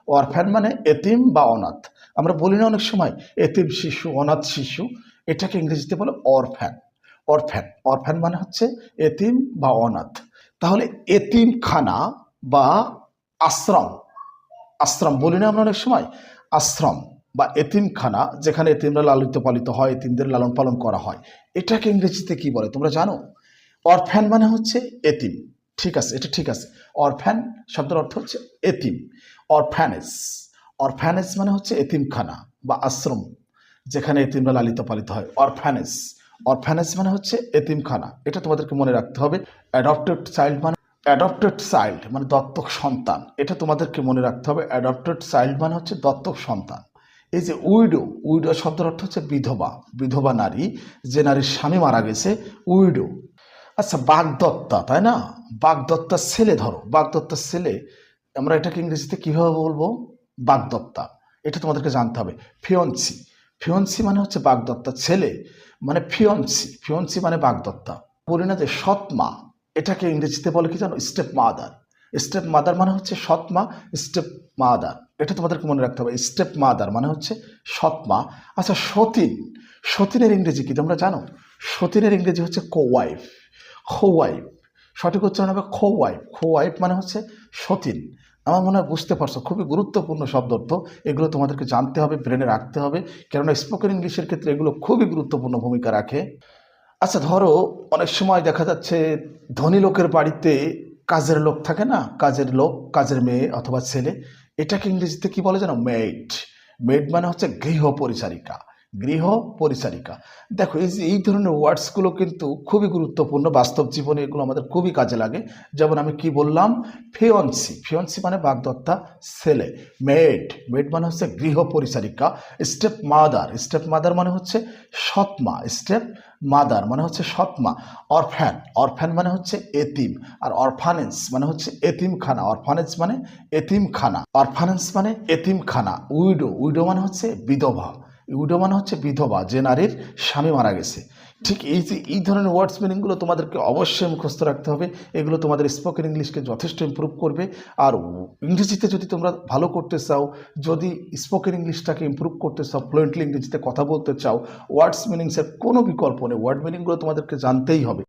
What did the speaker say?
Orphan মানে এতিম বা অনাথ। আমরা বলি না অনেক সময় এতিম শিশু, অনাথ শিশু, এটাকে ইংরেজিতে বলে অরফ্যান। অরফ্যান অরফ্যান মানে হচ্ছে এতিম বা অনাথ। তাহলে এতিমখানা বা আশ্রম, আশ্রম বলি না আমরা অনেক সময়, আশ্রম বা এতিমখানা যেখানে এতিমরা লালিত পালিত হয়, এতিমদের লালন পালন করা হয়, এটাকে ইংরেজিতে কি বলে তোমরা জানো? অরফ্যান মানে হচ্ছে এতিম। ঠিক আছে, এটা ঠিক আছে। অরফ্যান শব্দের অর্থ হচ্ছে এতিম। অরফ্যানেজ, অরফ্যানেজ মানে হচ্ছে এতিমখানা বা আশ্রম যেখানে এতিমরা লালিত পালিত হয়, অরফ্যানেজ। অরফ্যানেজ মানে হচ্ছে এতিমখানা, এটা তোমাদেরকে মনে রাখতে হবে। অ্যাডপ্টেড চাইল্ড মানে, অ্যাডপ্টেড চাইল্ড মানে দত্তক সন্তান, এটা তোমাদেরকে মনে রাখতে হবে। অ্যাডপ্টেড চাইল্ড মানে হচ্ছে দত্তক সন্তান। এই যে উইডো, উইডো শব্দের অর্থ হচ্ছে বিধবা, বিধবা নারী, যে নারীর স্বামী মারা গেছে, উইডো। আচ্ছা, বাগদত্তা, তাই না? বাগদত্তার ছেলে, ধরো বাগদত্তার ছেলে, আমরা এটাকে ইংরেজিতে কিভাবে বলবো? বাগদত্তা, এটা তোমাদেরকে জানতে হবে। ফিয়ন্সি, ফিয়ন্সি মানে হচ্ছে বাগদত্তার ছেলে, মানে ফিয়ন্সি, ফিয়ন্সি মানে বাগদত্তা। বলি না যে সৎমা, এটাকে ইংরেজিতে বলে কি জানো? Step mother. স্টেপ মাদার মানে হচ্ছে সৎমা, স্টেপ মাদার, এটা তোমাদেরকে মনে রাখতে হবে। স্টেপ মাদার মানে হচ্ছে সৎমা। আচ্ছা, সতীন, সতীনের ইংরেজি কি তোমরা জানো? সতীনের ইংরেজি হচ্ছে কোয়াইফ, খোয়াইফ, সঠিক উচ্চারণ হবে খোয়াইফ। খোয়াইফ মানে হচ্ছে সতীন। আমার মনে হয় বুঝতে পারছো, খুবই গুরুত্বপূর্ণ শব্দ অর্থ, এগুলো তোমাদেরকে জানতে হবে, ব্রেনে রাখতে হবে, কেননা স্পোকেন ইংলিশের ক্ষেত্রে এগুলো খুবই গুরুত্বপূর্ণ ভূমিকা রাখে। আচ্ছা, ধরো অনেক সময় দেখা যাচ্ছে ধনী লোকের বাড়িতে কাজের লোক থাকে না, কাজের লোক, কাজের মেয়ে অথবা ছেলে, এটাকে ইংরেজিতে কি বলে জানো? মেড। মেড মানে হচ্ছে গৃহ পরিচারিকা, গৃহ পরিচারিকা। দেখো এই যে এই ধরনের ওয়ার্ডসগুলো কিন্তু খুবই গুরুত্বপূর্ণ, বাস্তব জীবনে এগুলো আমাদের খুবই কাজে লাগে। যেমন আমি কি বললাম? ফিয়ন্সি, ফিয়ন্সি মানে বাগদত্তা ছেলে। মেড, মেড মানে হচ্ছে গৃহ পরিচারিকা। স্টেপ মাদার, স্টেপ মাদার মানে হচ্ছে সৎমা, স্টেপ মাদার মানে হচ্ছে সৎমা। অরফ্যান, অরফ্যান মানে হচ্ছে এতিম। আর অরফানেজ মানে হচ্ছে এতিমখানা, অরফানেজ মানে এতিমখানা, অরফানেজ মানে এতিমখানা। উইডো, উইডো মানে হচ্ছে বিধবা, উইডো মানে হচ্ছে বিধবা, যে নারীর স্বামী মারা গেছে। ঠিক এই যে এই ধরনের ওয়ার্ডস মিনিংগুলো তোমাদেরকে অবশ্যই মুখস্থ রাখতে হবে, এগুলো তোমাদের স্পোকেন ইংলিশকে যথেষ্ট ইমপ্রুভ করবে। আর ইংরেজিতে যদি তোমরা ভালো করতে চাও, যদি স্পোকেন ইংলিশটাকে ইমপ্রুভ করতে চাও, ফ্লুয়েন্টলি ইংরেজিতে কথা বলতে চাও, ওয়ার্ডস মিনিংসের কোনো বিকল্প নেই, ওয়ার্ড মিনিংগুলো তোমাদেরকে জানতেই হবে।